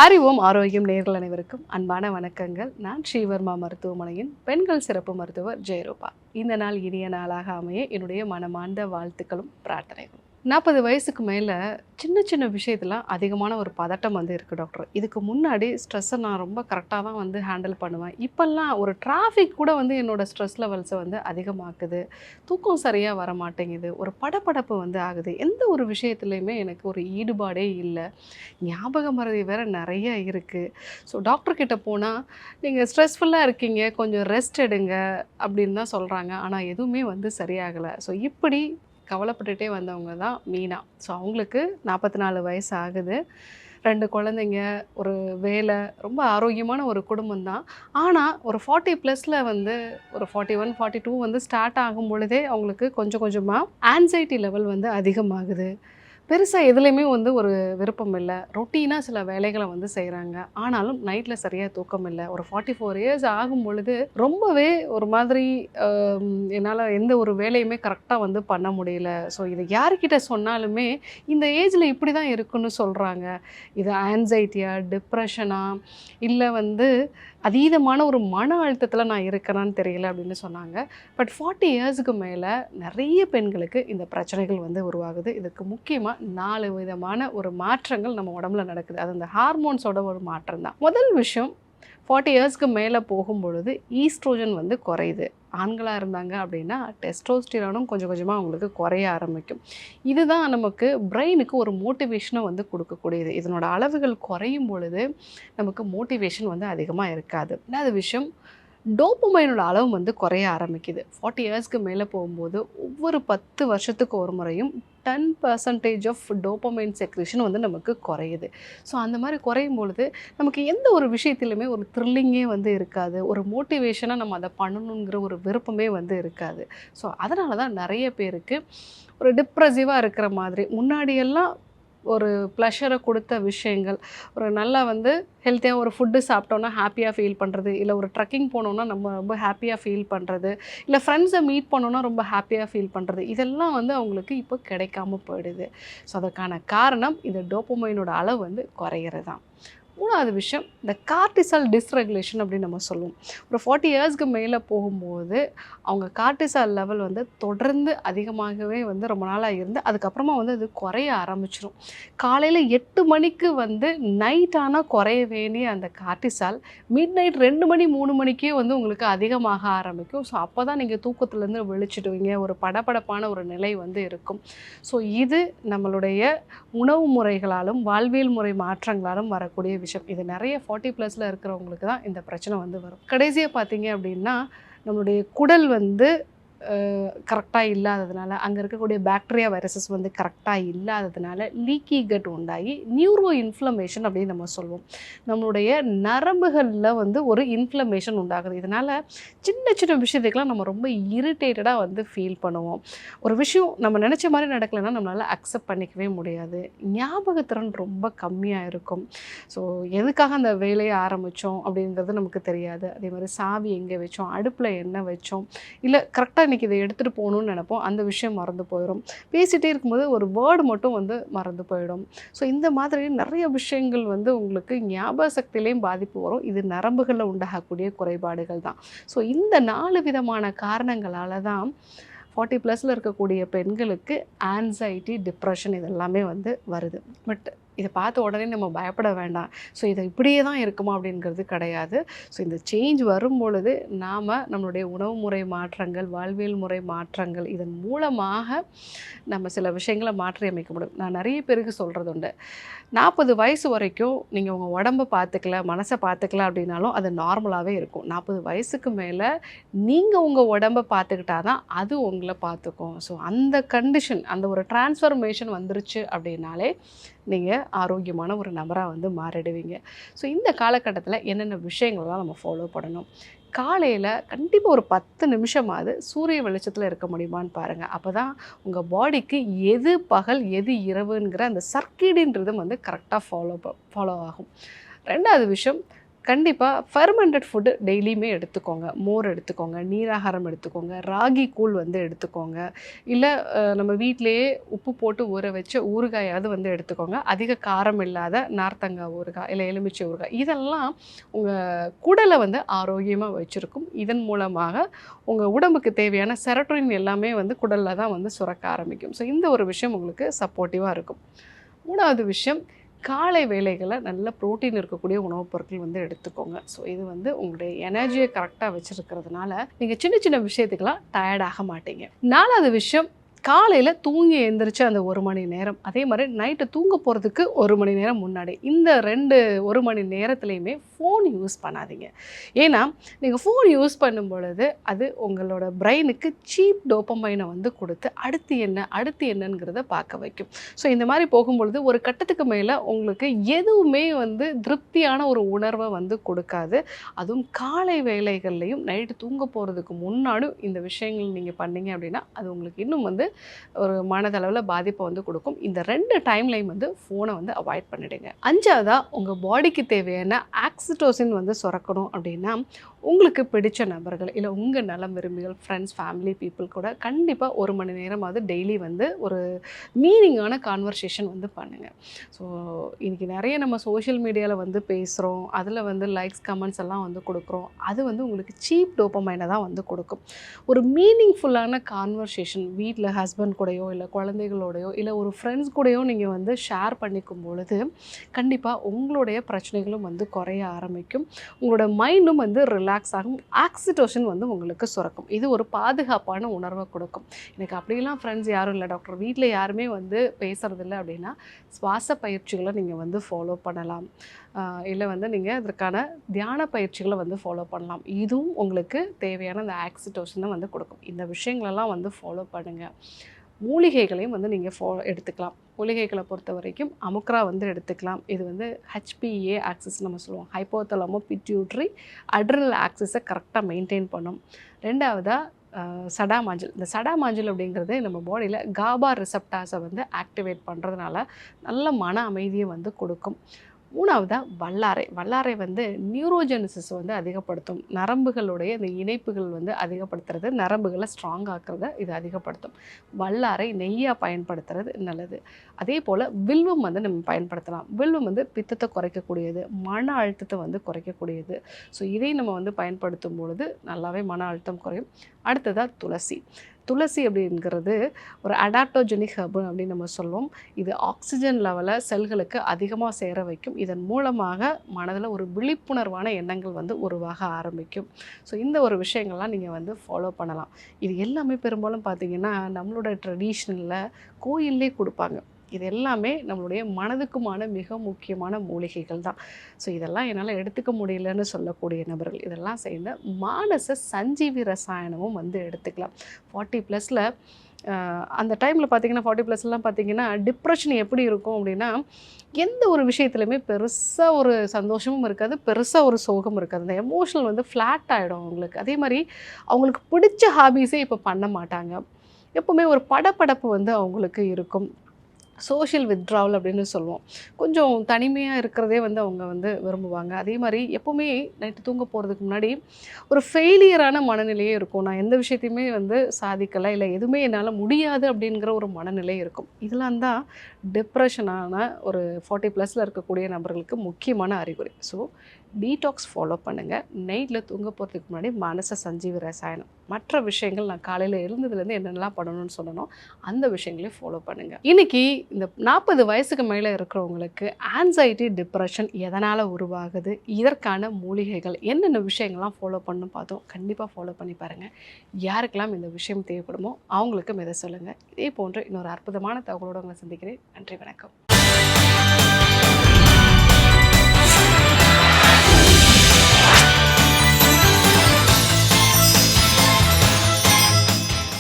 அறிவோம் ஆரோக்கியம் நேயர்கள் அனைவருக்கும் அன்பான வணக்கங்கள். நான் ஸ்ரீவர்மா மருத்துவமனையின் பெண்கள் சிறப்பு மருத்துவர் ஜெயரூபா. இந்த நாள் இனிய நாளாக அமைய என்னுடைய மனமார்ந்த வாழ்த்துக்களும் பிரார்த்தனைகளும். 40 வயசுக்கு மேலே சின்ன சின்ன விஷயத்தெலாம் அதிகமான ஒரு பதட்டம் வந்து இருக்குது டாக்டர். இதுக்கு முன்னாடி ஸ்ட்ரெஸ்ஸை நான் ரொம்ப கரெக்டாக தான் வந்து ஹேண்டில் பண்ணுவேன். இப்போல்லாம் ஒரு டிராஃபிக் கூட வந்து என்னோடய ஸ்ட்ரெஸ் லெவல்ஸை வந்து அதிகமாக்குது. தூக்கம் சரியாக வர மாட்டேங்குது. ஒரு படபடப்பு வந்து ஆகுது. எந்த ஒரு விஷயத்துலையுமே எனக்கு ஒரு ஈடுபாடே இல்லை. ஞாபக மறதி வேறு நிறைய இருக்குது. ஸோ டாக்டர்கிட்ட போனால் நீங்கள் ஸ்ட்ரெஸ்ஃபுல்லாக இருக்கீங்க, கொஞ்சம் ரெஸ்ட் எடுங்க அப்படின்னு தான் சொல்கிறாங்க. ஆனால் எதுவுமே வந்து சரியாகலை. ஸோ இப்படி கவலைப்பட்டுட்டே வந்தவங்க தான் மீனா. ஸோ அவங்களுக்கு 44 வயசு ஆகுது. 2 குழந்தைங்க, ஒரு வேலை, ரொம்ப ஆரோக்கியமான ஒரு குடும்பம் தான். ஆனால் ஒரு 40 ப்ளஸில் வந்து ஒரு 41, 42 வந்து ஸ்டார்ட் ஆகும் பொழுதே அவங்களுக்கு கொஞ்சம் கொஞ்சமாக ஆன்சைட்டி லெவல் வந்து அதிகமாகுது. பெருசாக எதுலேயுமே வந்து ஒரு விருப்பம் இல்லை. ரொட்டீனாக சில வேலைகளை வந்து செய்கிறாங்க. ஆனாலும் நைட்டில் சரியாக தூக்கம் இல்லை. ஒரு 44 இயர்ஸ் ஆகும் பொழுது ரொம்பவே ஒரு மாதிரி என்னால் எந்த ஒரு வேலையுமே கரெக்டாக வந்து பண்ண முடியல. ஸோ இதை யார்கிட்ட சொன்னாலுமே இந்த ஏஜில் இப்படி தான் இருக்குன்னு சொல்கிறாங்க. இது ஆன்சைட்டியா, டிப்ரெஷனா, இல்லை வந்து அதீதமான ஒரு மன அழுத்தத்தில் நான் இருக்கிறேன்னு தெரியல அப்படின்னு சொன்னாங்க. பட் 40 இயர்ஸுக்கு மேலே நிறைய பெண்களுக்கு இந்த பிரச்சனைகள் வந்து உருவாகுது. இதுக்கு முக்கியமாக 4 விதமான ஒரு மாற்றங்கள் நம்ம உடம்புல நடக்குது. அது அந்த ஹார்மோன்ஸோட ஒரு மாற்றம் தான். முதல் விஷயம், 40 இயர்ஸ்க்கு மேலே போகும்பொழுது ஈஸ்ட்ரோஜன் வந்து குறையுது. ஆண்களாக இருந்தாங்க அப்படின்னா டெஸ்டோஸ்டிரானும் கொஞ்சம் கொஞ்சமாக அவங்களுக்கு குறைய ஆரம்பிக்கும். இதுதான் நமக்கு பிரெயினுக்கு ஒரு மோட்டிவேஷனை வந்து கொடுக்கக்கூடியது. இதனோட அளவுகள் குறையும் பொழுது நமக்கு மோட்டிவேஷன் வந்து அதிகமாக இருக்காது. ரெண்டாவது விஷயம், டோப்பமைனோட அளவு வந்து குறைய ஆரம்பிக்குது. 40 இயர்ஸ்க்கு மேலே போகும்போது ஒவ்வொரு 10 வருஷத்துக்கு ஒரு முறையும் 10% ஆஃப் டோப்பமைன் செக்ரேஷன் வந்து நமக்கு குறையுது. ஸோ அந்த மாதிரி குறையும் பொழுது நமக்கு எந்த ஒரு விஷயத்திலுமே ஒரு த்ரில்லிங்கே வந்து இருக்காது. ஒரு மோட்டிவேஷனாக நம்ம அதை பண்ணணுங்கிற ஒரு விருப்பமே வந்து இருக்காது. ஸோ அதனால தான் நிறைய பேருக்கு ஒரு டிப்ரெசிவாக இருக்கிற மாதிரி, முன்னாடியெல்லாம் ஒரு ப்ளஷரை கொடுத்த விஷயங்கள், ஒரு நல்லா வந்து ஹெல்த்தியாக ஒரு ஃபுட்டு சாப்பிட்டோன்னா ஹாப்பியாக ஃபீல் பண்ணுறது, இல்லை ஒரு ட்ரெக்கிங் போனோன்னா நம்ம ரொம்ப ஹாப்பியாக ஃபீல் பண்ணுறது, இல்லை ஃப்ரெண்ட்ஸை மீட் பண்ணோன்னா ரொம்ப ஹாப்பியாக ஃபீல் பண்ணுறது, இதெல்லாம் வந்து அவங்களுக்கு இப்போ கிடைக்காம போயிடுது. ஸோ அதற்கான காரணம் இந்த டோப்பமைனோட அளவு வந்து குறையிறது தான். மூணாவது விஷயம், இந்த கார்டிசால் டிஸ்ரெகுலேஷன் அப்படின்னு நம்ம சொல்லுவோம். ஒரு 40 இயர்ஸ்க்கு மேலே போகும்போது அவங்க கார்டிசால் லெவல் வந்து தொடர்ந்து அதிகமாகவே வந்து ரொம்ப நாளாக இருந்து அதுக்கப்புறமா வந்து அது குறைய ஆரம்பிச்சிடும். காலையில் 8 மணிக்கு வந்து நைட் ஆனால் குறைய வேண்டிய அந்த கார்டிசால் மிட் நைட் 2 மணி 3 மணிக்கே வந்து உங்களுக்கு அதிகமாக ஆரம்பிக்கும். ஸோ அப்போ தான் நீங்கள் தூக்கத்துலேருந்து விழிச்சிடுவீங்க. ஒரு படபடப்பான ஒரு நிலை வந்து இருக்கும். ஸோ இது நம்மளுடைய உணவு முறைகளாலும் வாழ்வியல் முறை மாற்றங்களாலும் வரக்கூடிய விஷயம். இது நிறைய 40 ப்ளஸில் இருக்கிறவங்களுக்கு தான் இந்த பிரச்சனை வந்து வரும். கடைசியாக பார்த்தீங்க அப்படின்னா, நம்மளுடைய குடல் வந்து கரெக்டாக இல்லாததுனால, அங்கே இருக்கக்கூடிய பாக்டீரியா வைரஸஸ் வந்து கரெக்டாக இல்லாததுனால லீக்கி கட் உண்டாகி நியூரோ இன்ஃப்ளமேஷன் அப்படின்னு நம்ம சொல்லுவோம். நம்மளுடைய நரம்புகளில் வந்து ஒரு இன்ஃப்ளமேஷன் உண்டாகுது. இதனால் சின்ன சின்ன விஷயத்துக்கெலாம் நம்ம ரொம்ப இரிட்டேட்டடாக வந்து ஃபீல் பண்ணுவோம். ஒரு விஷயம் நம்ம நினச்ச மாதிரி நடக்கலைன்னா நம்மளால் அக்செப்ட் பண்ணிக்கவே முடியாது. ஞாபகத்திறன் ரொம்ப கம்மியாக இருக்கும். ஸோ எதுக்காக அந்த வேலையை ஆரம்பித்தோம் அப்படிங்கிறது நமக்கு தெரியாது. அதே மாதிரி சாவி எங்கே வச்சோம், அடுப்பில் என்ன வச்சோம், இல்லை கரெக்டாக இன்றைக்கி இதை எடுத்துகிட்டு போகணுன்னு நினைப்போம், அந்த விஷயம் மறந்து போயிடும். பேசிகிட்டே இருக்கும்போது ஒரு வேர்டு மட்டும் வந்து மறந்து போயிடும். ஸோ இந்த மாதிரி நிறைய விஷயங்கள் வந்து உங்களுக்கு ஞாபக சக்தியிலையும் பாதிப்பு வரும். இது நரம்புகளில் உண்டாகக்கூடிய குறைபாடுகள் தான். ஸோ இந்த 4 விதமான காரணங்களால் தான் 40 ப்ளஸில் இருக்கக்கூடிய பெண்களுக்கு ஆன்சைட்டி, டிப்ரெஷன் இதெல்லாமே வந்து வருது. பட் இதை பார்த்த உடனே நம்ம பயப்பட வேண்டாம். ஸோ இது இப்படியே தான் இருக்குமா அப்படிங்கிறது கிடையாது. ஸோ இந்த சேஞ்ச் வரும்பொழுது நாம் நம்மளுடைய உணவு முறை மாற்றங்கள், வாழ்வியல் முறை மாற்றங்கள் இதன் மூலமாக நம்ம சில விஷயங்களை மாற்றி அமைக்க முடியும். நான் நிறைய பேருக்கு சொல்கிறது உண்டு, 40 வயசு வரைக்கும் நீங்கள் உங்கள் உடம்பை பார்த்துக்கல, மனசை பார்த்துக்கல அப்படின்னாலும் அது நார்மலாகவே இருக்கும். 40 வயசுக்கு மேலே நீங்கள் உங்கள் உடம்பை பார்த்துக்கிட்டா தான் அது உங்களை பார்த்துக்கும். ஸோ அந்த கண்டிஷன், அந்த ஒரு டிரான்ஸ்ஃபர்மேஷன் வந்துருச்சு அப்படின்னாலே நீங்கள் ஆரோக்கியமான ஒரு நபராக வந்து மாறிடுவீங்க. ஸோ இந்த காலகட்டத்தில் என்னென்ன விஷயங்கள்லாம் நம்ம ஃபாலோ பண்ணணும்? காலையில் கண்டிப்பாக ஒரு 10 நிமிஷமாவது சூரிய வெளிச்சத்தில் இருக்க முடியுமான்னு பாருங்கள். அப்போ தான் உங்கள் பாடிக்கு எது பகல் எது இரவுங்கிற அந்த சர்க்கீடின் ரிதம் வந்து கரெக்டாக ஃபாலோ ஆகும். ரெண்டாவது விஷயம், கண்டிப்பாக ஃபெர்மெண்டட் ஃபுட்டு டெய்லியுமே எடுத்துக்கோங்க. மோர் எடுத்துக்கோங்க, நீராகாரம் எடுத்துக்கோங்க, ராகி கூழ் வந்து எடுத்துக்கோங்க. இல்லை நம்ம வீட்டிலேயே உப்பு போட்டு ஊற வச்ச ஊறுகாயாவது வந்து எடுத்துக்கோங்க. அதிக காரம் இல்லாத நார்த்தங்காய் ஊறுகாய், இல்லை எலுமிச்சை ஊறுகாய் இதெல்லாம் உங்கள் குடலை வந்து ஆரோக்கியமாக வச்சுருக்கும். இதன் மூலமாக உங்கள் உடம்புக்கு தேவையான செரோட்டோனின் எல்லாமே வந்து குடலில் தான் வந்து சுரக்க ஆரம்பிக்கும். ஸோ இந்த ஒரு விஷயம் உங்களுக்கு சப்போர்ட்டிவாக இருக்கும். 3வது விஷயம், காலை வேளைகளில் நல்ல புரோட்டீன் இருக்கக்கூடிய உணவுப் பொருட்கள் வந்து எடுத்துக்கோங்க. ஸோ இது வந்து உங்களுடைய எனர்ஜியை கரெக்டாக வச்சுருக்கிறதுனால நீங்கள் சின்ன சின்ன விஷயத்துக்கெல்லாம் டயர்ட் ஆக மாட்டீங்க. 4வது விஷயம், காலையில் தூங்கி எழுந்திரிச்சு அந்த 1 மணி நேரம், அதே மாதிரி நைட்டு தூங்க போகிறதுக்கு 1 மணி நேரம் முன்னாடி, இந்த 1 மணி நேரத்துலையுமே ஃபோன் யூஸ் பண்ணாதீங்க. ஏன்னா நீங்கள் ஃபோன் யூஸ் பண்ணும் பொழுது அது உங்களோட பிரெயினுக்கு சீப் டோப்பமைனை வந்து கொடுத்து அடுத்து என்னங்கிறத பார்க்க வைக்கும். ஸோ இந்த மாதிரி போகும்பொழுது ஒரு கட்டத்துக்கு மேலே உங்களுக்கு எதுவுமே வந்து திருப்தியான ஒரு உணர்வை வந்து கொடுக்காது. அதுவும் காலை வேளைகள்லையும் நைட்டு தூங்க போகிறதுக்கு முன்னாடியும் இந்த விஷயங்கள் நீங்கள் பண்ணீங்க அப்படின்னா அது உங்களுக்கு இன்னும் வந்து ஒரு மனதளவில் பாதிப்பை வந்து கொடுக்கும். இந்த 2 டைம்லையும் வந்து ஃபோனை வந்து அவாய்ட் பண்ணிடுங்க. 5வதா, உங்கள் பாடிக்கு தேவையான ஆக்சிடோசின் வந்து சுரக்கணும் அப்படின்னா உங்களுக்கு பிடிச்ச நபர்கள் இல்லை உங்கள் நலம் விரும்பிகள், ஃப்ரெண்ட்ஸ், ஃபேமிலி பீப்புள் கூட கண்டிப்பாக 1 மணி நேரமாவது டெய்லி வந்து ஒரு மீனிங்கான கான்வர்சேஷன் வந்து பண்ணுங்கள். ஸோ இன்றைக்கி நிறைய நம்ம சோஷியல் மீடியாவில் வந்து பேசுகிறோம், அதில் வந்து லைக்ஸ் கமெண்ட்ஸ் எல்லாம் வந்து கொடுக்குறோம். அது வந்து உங்களுக்கு சீப் டோப்பமைனை தான் வந்து கொடுக்கும். ஒரு மீனிங்ஃபுல்லான கான்வர்சேஷன் வீட்டில் ஹஸ்பண்ட் கூடயோ இல்லை குழந்தைகளோடையோ இல்லை ஒரு ஃப்ரெண்ட்ஸ் கூடயோ நீங்கள் வந்து ஷேர் பண்ணிக்கும் பொழுது கண்டிப்பாக உங்களுடைய பிரச்சனைகளும் வந்து குறைய ஆரம்பிக்கும். உங்களோட மைண்டும் வந்து ரிலாக்ஸ் ஆகும். ஆக்சிடோசின் வந்து உங்களுக்கு சுரக்கும். இது ஒரு பாதுகாப்பான உணர்வை கொடுக்கும். எனக்கு அப்படிலாம் ஃப்ரெண்ட்ஸ் யாரும் இல்லை டாக்டர், வீட்டில் யாருமே வந்து பேசுகிறதில்ல அப்படின்னா சுவாச பயிற்சிகளை நீங்கள் வந்து ஃபாலோ பண்ணலாம். இல்லை வந்து நீங்கள் அதற்கான தியான பயிற்சிகளை வந்து ஃபாலோ பண்ணலாம். இதுவும் உங்களுக்கு தேவையான அந்த ஆக்சிடோசினை வந்து கொடுக்கும். இந்த விஷயங்களெல்லாம் வந்து ஃபாலோ பண்ணுங்கள். மூலிகைகளையும் வந்து நீங்கள் எடுத்துக்கலாம். மூலிகைகளை பொறுத்த வரைக்கும் அமுக்ரா வந்து எடுத்துக்கலாம். இது வந்து HPA ஆக்சிஸ் நம்ம சொல்லுவோம், ஹைப்போதலமோ பிட்யூட்ரி அட்ரினல் ஆக்சிஸை கரெக்டாக மெயின்டைன் பண்ணும். 2வதாக சடாமாஞ்சல். இந்த சடாமாஞ்சல் அப்படிங்கிறது நம்ம பாடியில் காபா ரிசப்டாஸை வந்து ஆக்டிவேட் பண்ணுறதுனால நல்ல மன அமைதியை வந்து கொடுக்கும். 3வதாக வல்லாரை வந்து நியூரோஜெனிசிஸ் வந்து அதிகப்படுத்தும். நரம்புகளுடைய இந்த இணைப்புகள் வந்து அதிகப்படுத்துறது, நரம்புகளை ஸ்ட்ராங் ஆக்குறத இது அதிகப்படுத்தும். வல்லாரை நெய்யாக பயன்படுத்துறது நல்லது. அதே போல் வில்வம் வந்து நம்ம பயன்படுத்தலாம். வில்வம் வந்து பித்தத்தை குறைக்கக்கூடியது, மன அழுத்தத்தை வந்து குறைக்கக்கூடியது. ஸோ இதை நம்ம வந்து பயன்படுத்தும் பொழுது நல்லாவே மன அழுத்தம் குறையும். அடுத்ததாக துளசி அப்படிங்கிறது ஒரு அடாப்டோஜெனிக் ஹர்பு அப்படின்னு நம்ம சொல்லுவோம். இது ஆக்சிஜன் லெவலை செல்களுக்கு அதிகமாக சேர வைக்கும். இதன் மூலமாக மனதில் ஒரு விழிப்புணர்வான எண்ணங்கள் வந்து உருவாக ஆரம்பிக்கும். ஸோ இந்த ஒரு விஷயங்கள்லாம் நீங்கள் வந்து ஃபாலோ பண்ணலாம். இது எல்லாமே பெரும்பாலும் பார்த்திங்கன்னா நம்மளோட ட்ரெடிஷ்னலில் கோயிலே கொடுப்பாங்க. இது எல்லாமே நம்மளுடைய மனதுக்குமான மிக முக்கியமான மூலிகைகள் தான். ஸோ இதெல்லாம் என்னால் எடுத்துக்க முடியலன்னு சொல்லக்கூடிய நபர்கள் இதெல்லாம் சேர்ந்து மானச சஞ்சீவி ரசாயனமும் வந்து எடுத்துக்கலாம். 40+ல் அந்த டைமில் பார்த்திங்கன்னா 40+லாம் பார்த்திங்கன்னா டிப்ரெஷன் எப்படி இருக்கும் அப்படின்னா எந்த ஒரு விஷயத்துலையுமே பெருசாக ஒரு சந்தோஷமும் இருக்காது, பெருசாக ஒரு சோகம் இருக்காது. அந்த எமோஷனல் வந்து ஃப்ளாட் ஆகிடும் அவங்களுக்கு. அதே மாதிரி அவங்களுக்கு பிடிச்ச ஹாபீஸே இப்போ பண்ண மாட்டாங்க. எப்போவுமே ஒரு படபடப்பு வந்து அவங்களுக்கு இருக்கும். சோஷியல் வித்ட்ராவல் அப்படின்னு சொல்லுவோம். கொஞ்சம் தனிமையாக இருக்கிறதே வந்து அவங்க வந்து விரும்புவாங்க. அதே மாதிரி எப்போவுமே நைட்டு தூங்க போகிறதுக்கு முன்னாடி ஒரு ஃபெயிலியரான மனநிலையே இருக்கும். நான் எந்த விஷயத்தையுமே வந்து சாதிக்கலை, இல்லை எதுவுமே என்னால் முடியாது அப்படிங்கிற ஒரு மனநிலை இருக்கும். இதெல்லாம் தான் டிப்ரெஷனான ஒரு 40+ல் இருக்கக்கூடிய நபர்களுக்கு முக்கியமான அறிகுறி. ஸோ டீடாக்ஸ் ஃபாலோ பண்ணுங்கள். நைட்டில் தூங்க போகிறதுக்கு முன்னாடி மானச சஞ்சீவி ரசாயனம், மற்ற விஷயங்கள் நான் காலையில் எழுந்ததுலேருந்து என்னென்னலாம் பண்ணணும்னு சொல்லணும் அந்த விஷயங்களையும் ஃபாலோ பண்ணுங்கள். இன்றைக்கி இந்த 40 வயசுக்கு மேலே இருக்கிறவங்களுக்கு ஆன்சைட்டி, டிப்ரெஷன் எதனால் உருவாகுது, இதற்கான மூலிகைகள் என்னென்ன விஷயங்கள்லாம் ஃபாலோ பண்ணணும் பார்த்தோம். கண்டிப்பாக ஃபாலோ பண்ணி பாருங்கள். யாருக்கெல்லாம் இந்த விஷயம் தேவைப்படுமோ அவங்களுக்கும் இதை சொல்லுங்கள். இதே போன்ற இன்னொரு அற்புதமான தகவலோடு உங்களை சந்திக்கிறேன். நன்றி, வணக்கம்.